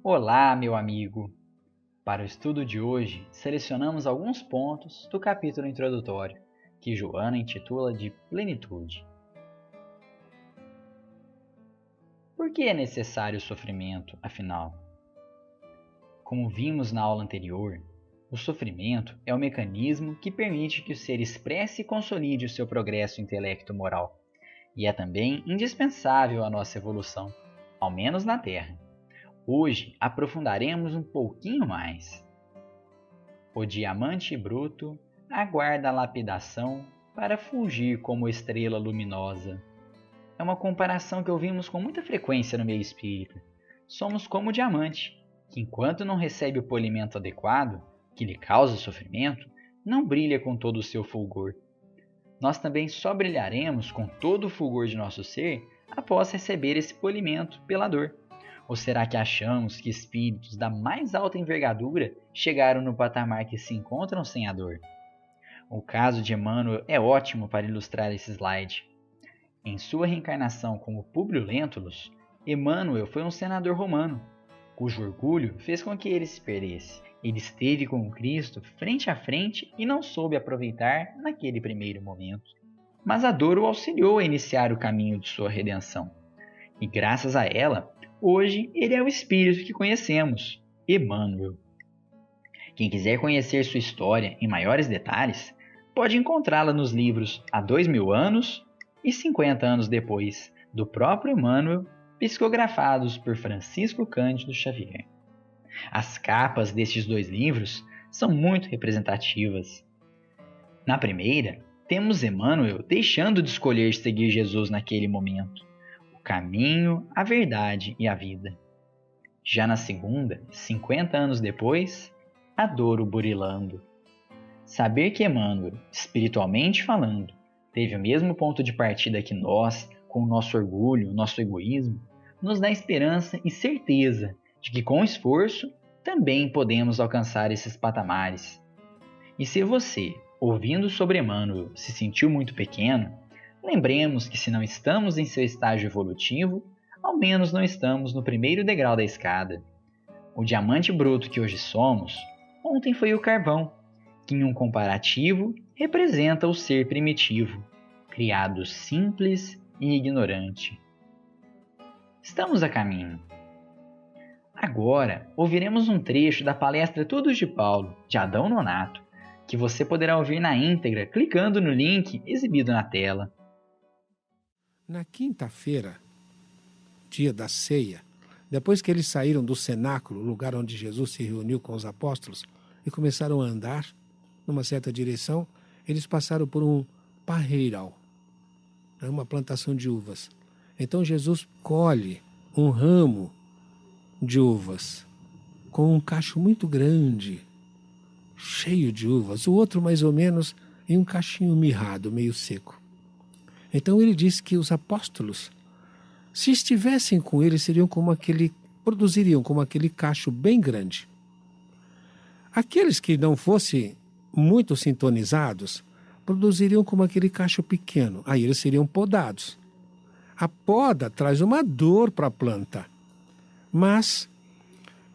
Olá, meu amigo! Para o estudo de hoje, selecionamos alguns pontos do capítulo introdutório, que Joana intitula de Plenitude. Por que é necessário o sofrimento, afinal? Como vimos na aula anterior, o sofrimento é o mecanismo que permite que o ser expresse e consolide o seu progresso intelecto-moral, e é também indispensável à nossa evolução, ao menos na Terra. Hoje aprofundaremos um pouquinho mais. O diamante bruto aguarda a lapidação para fulgir como estrela luminosa. É uma comparação que ouvimos com muita frequência no meio espírita. Somos como o diamante, que enquanto não recebe o polimento adequado, que lhe causa sofrimento, não brilha com todo o seu fulgor. Nós também só brilharemos com todo o fulgor de nosso ser após receber esse polimento pela dor. Ou será que achamos que espíritos da mais alta envergadura chegaram no patamar que se encontram sem a dor? O caso de Emmanuel é ótimo para ilustrar esse slide. Em sua reencarnação como Públio Lentulus, Emmanuel foi um senador romano, cujo orgulho fez com que ele se perdesse. Ele esteve com Cristo frente a frente e não soube aproveitar naquele primeiro momento. Mas a dor o auxiliou a iniciar o caminho de sua redenção. E graças a ela, hoje ele é o espírito que conhecemos, Emmanuel. Quem quiser conhecer sua história em maiores detalhes, pode encontrá-la nos livros Há 2000 anos e 50 anos depois, do próprio Emmanuel, psicografados por Francisco Cândido Xavier. As capas destes dois livros são muito representativas. Na primeira, temos Emmanuel deixando de escolher seguir Jesus naquele momento, o caminho, a verdade e a vida. Já na segunda, 50 anos depois, a dor o burilando. Saber que Emmanuel, espiritualmente falando, teve o mesmo ponto de partida que nós, com o nosso orgulho, nosso egoísmo, nos dá esperança e certeza de que com esforço também podemos alcançar esses patamares. E se você, ouvindo sobre Emmanuel, se sentiu muito pequeno, lembremos que se não estamos em seu estágio evolutivo, ao menos não estamos no primeiro degrau da escada. O diamante bruto que hoje somos, ontem foi o carvão, que em um comparativo representa o ser primitivo, criado simples e ignorante. Estamos a caminho. Agora, ouviremos um trecho da palestra Todos de Paulo, de Adão Nonato, que você poderá ouvir na íntegra clicando no link exibido na tela. Na quinta-feira, dia da ceia, depois que eles saíram do cenáculo, o lugar onde Jesus se reuniu com os apóstolos, e começaram a andar numa certa direção, eles passaram por um parreiral, uma plantação de uvas. Então Jesus colhe um ramo de uvas com um cacho muito grande, cheio de uvas, o outro mais ou menos em um cachinho mirrado, meio seco. Então ele diz que os apóstolos, se estivessem com ele, produziriam como aquele cacho bem grande. Aqueles que não fossem muito sintonizados, produziriam como aquele cacho pequeno. Aí eles seriam podados. A poda traz uma dor para a planta, mas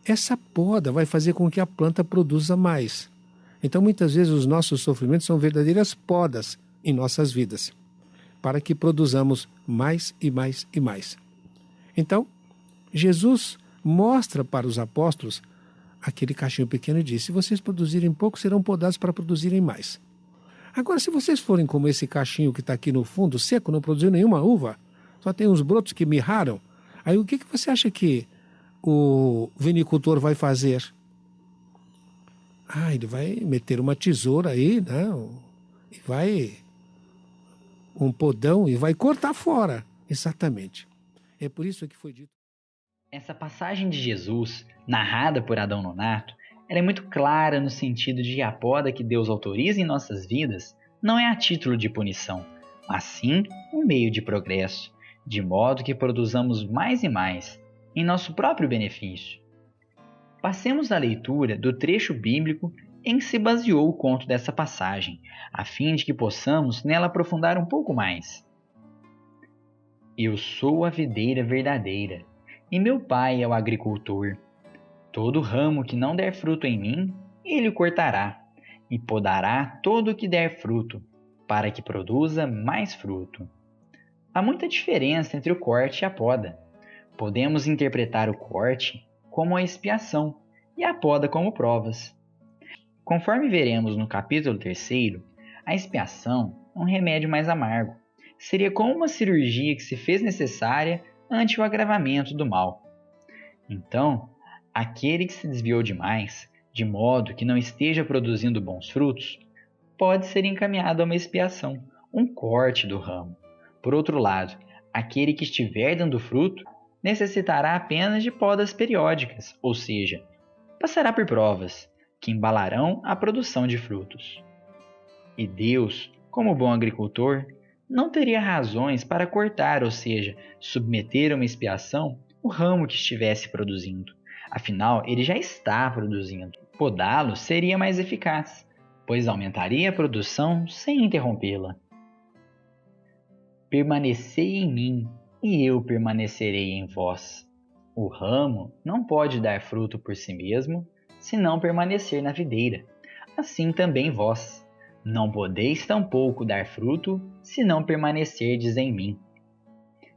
essa poda vai fazer com que a planta produza mais. Então, muitas vezes, os nossos sofrimentos são verdadeiras podas em nossas vidas, para que produzamos mais e mais e mais. Então, Jesus mostra para os apóstolos aquele cachinho pequeno e diz: se vocês produzirem pouco, serão podados para produzirem mais. Agora, se vocês forem como esse cachinho que está aqui no fundo, seco, não produziu nenhuma uva, só tem uns brotos que mirraram, aí o que você acha que o vinicultor vai fazer? Ele vai meter uma tesoura aí, né? E vai um podão e vai cortar fora. Exatamente. É por isso que foi dito. Essa passagem de Jesus, narrada por Adão Nonato, ela é muito clara no sentido de que a poda que Deus autoriza em nossas vidas não é a título de punição, mas sim um meio de progresso, de modo que produzamos mais e mais, em nosso próprio benefício. Passemos à leitura do trecho bíblico em que se baseou o conto dessa passagem, a fim de que possamos nela aprofundar um pouco mais. Eu sou a videira verdadeira, e meu pai é o agricultor. Todo ramo que não der fruto em mim, ele o cortará, e podará todo o que der fruto, para que produza mais fruto. Há muita diferença entre o corte e a poda. Podemos interpretar o corte como a expiação e a poda como provas. Conforme veremos no capítulo 3, a expiação é um remédio mais amargo. Seria como uma cirurgia que se fez necessária ante o agravamento do mal. Então, aquele que se desviou demais, de modo que não esteja produzindo bons frutos, pode ser encaminhado a uma expiação, um corte do ramo. Por outro lado, aquele que estiver dando fruto necessitará apenas de podas periódicas, ou seja, passará por provas que embalarão a produção de frutos. E Deus, como bom agricultor, não teria razões para cortar, ou seja, submeter a uma expiação, o ramo que estivesse produzindo. Afinal, ele já está produzindo. Podá-lo seria mais eficaz, pois aumentaria a produção sem interrompê-la. Permanecei em mim, e eu permanecerei em vós. O ramo não pode dar fruto por si mesmo, se não permanecer na videira. Assim também vós. Não podeis tampouco dar fruto, se não permanecerdes em mim.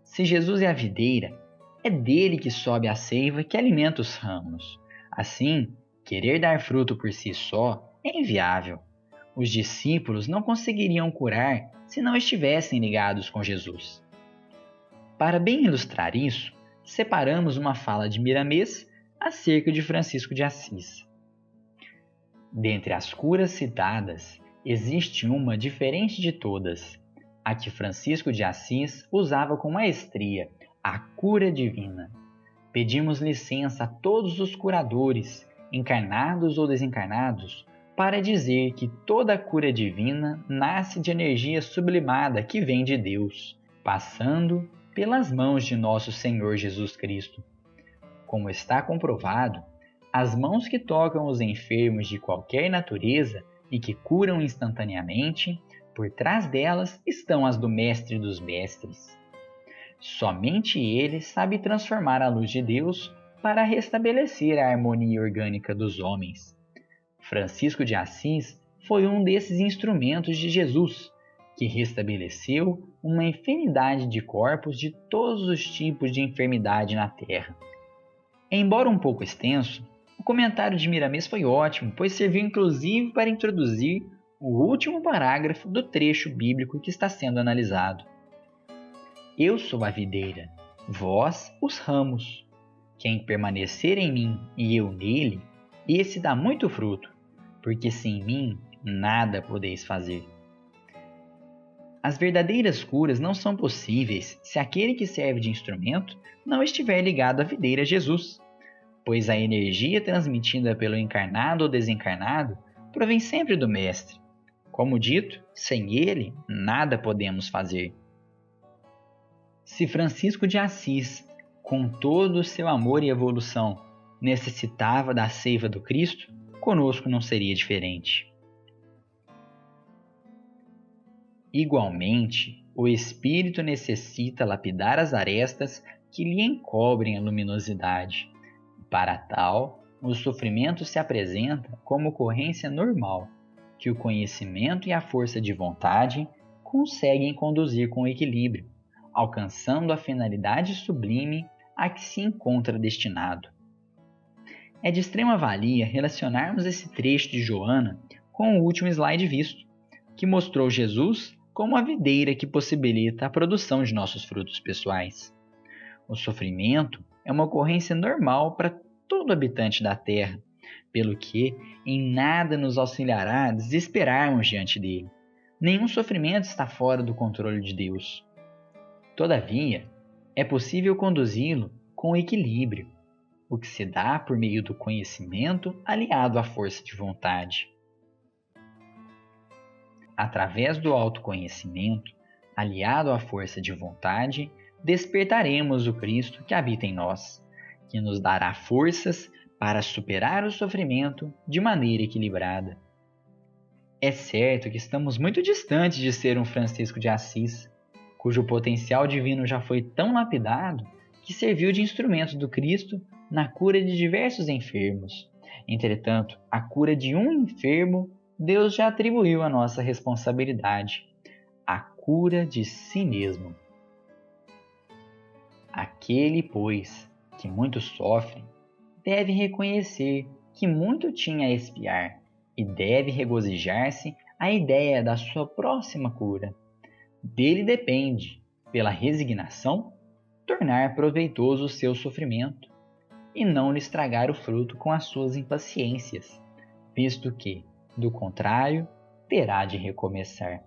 Se Jesus é a videira, é dele que sobe a seiva que alimenta os ramos. Assim, querer dar fruto por si só é inviável. Os discípulos não conseguiriam curar se não estivessem ligados com Jesus. Para bem ilustrar isso, separamos uma fala de Miramês acerca de Francisco de Assis. Dentre as curas citadas, existe uma diferente de todas, a que Francisco de Assis usava com maestria, a cura divina. Pedimos licença a todos os curadores, encarnados ou desencarnados, para dizer que toda a cura divina nasce de energia sublimada que vem de Deus, passando pelas mãos de nosso Senhor Jesus Cristo. Como está comprovado, as mãos que tocam os enfermos de qualquer natureza e que curam instantaneamente, por trás delas estão as do Mestre dos Mestres. Somente ele sabe transformar a luz de Deus para restabelecer a harmonia orgânica dos homens. Francisco de Assis foi um desses instrumentos de Jesus, que restabeleceu uma infinidade de corpos de todos os tipos de enfermidade na Terra. Embora um pouco extenso, o comentário de Miramês foi ótimo, pois serviu inclusive para introduzir o último parágrafo do trecho bíblico que está sendo analisado. Eu sou a videira, vós os ramos. Quem permanecer em mim e eu nele, esse dá muito fruto, porque sem mim nada podeis fazer. As verdadeiras curas não são possíveis se aquele que serve de instrumento não estiver ligado à videira Jesus, pois a energia transmitida pelo encarnado ou desencarnado provém sempre do Mestre. Como dito, sem ele nada podemos fazer. Se Francisco de Assis, com todo o seu amor e evolução, necessitava da seiva do Cristo, conosco não seria diferente. Igualmente, o espírito necessita lapidar as arestas que lhe encobrem a luminosidade. Para tal, o sofrimento se apresenta como ocorrência normal, que o conhecimento e a força de vontade conseguem conduzir com equilíbrio, alcançando a finalidade sublime a que se encontra destinado. É de extrema valia relacionarmos esse trecho de Joana com o último slide visto, que mostrou Jesus como a videira que possibilita a produção de nossos frutos pessoais. O sofrimento é uma ocorrência normal para todo habitante da Terra, pelo que em nada nos auxiliará a desesperarmos diante dele. Nenhum sofrimento está fora do controle de Deus. Todavia, é possível conduzi-lo com equilíbrio, o que se dá por meio do conhecimento aliado à força de vontade. Através do autoconhecimento, aliado à força de vontade, despertaremos o Cristo que habita em nós, que nos dará forças para superar o sofrimento de maneira equilibrada. É certo que estamos muito distantes de ser um Francisco de Assis, cujo potencial divino já foi tão lapidado que serviu de instrumento do Cristo na cura de diversos enfermos. Entretanto, a cura de um enfermo, Deus já atribuiu à nossa responsabilidade: a cura de si mesmo. Aquele, pois, que muito sofre, deve reconhecer que muito tinha a expiar e deve regozijar-se à ideia da sua próxima cura. Dele depende, pela resignação, tornar proveitoso o seu sofrimento e não lhe estragar o fruto com as suas impaciências, visto que, do contrário, terá de recomeçar.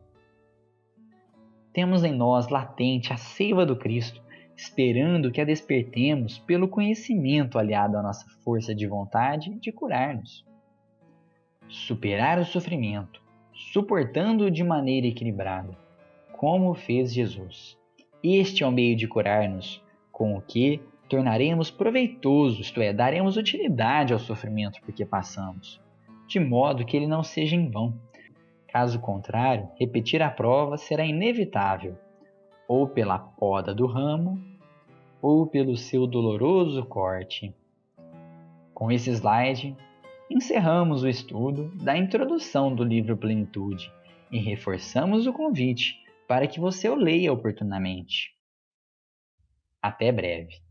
Temos em nós latente a seiva do Cristo, esperando que a despertemos pelo conhecimento aliado à nossa força de vontade de curar-nos. Superar o sofrimento, suportando-o de maneira equilibrada, como fez Jesus. Este é o meio de curar-nos, com o que tornaremos proveitoso, isto é, daremos utilidade ao sofrimento por que passamos, de modo que ele não seja em vão. Caso contrário, repetir a prova será inevitável, ou pela poda do ramo, ou pelo seu doloroso corte. Com esse slide, encerramos o estudo da introdução do livro Plenitude e reforçamos o convite para que você o leia oportunamente. Até breve.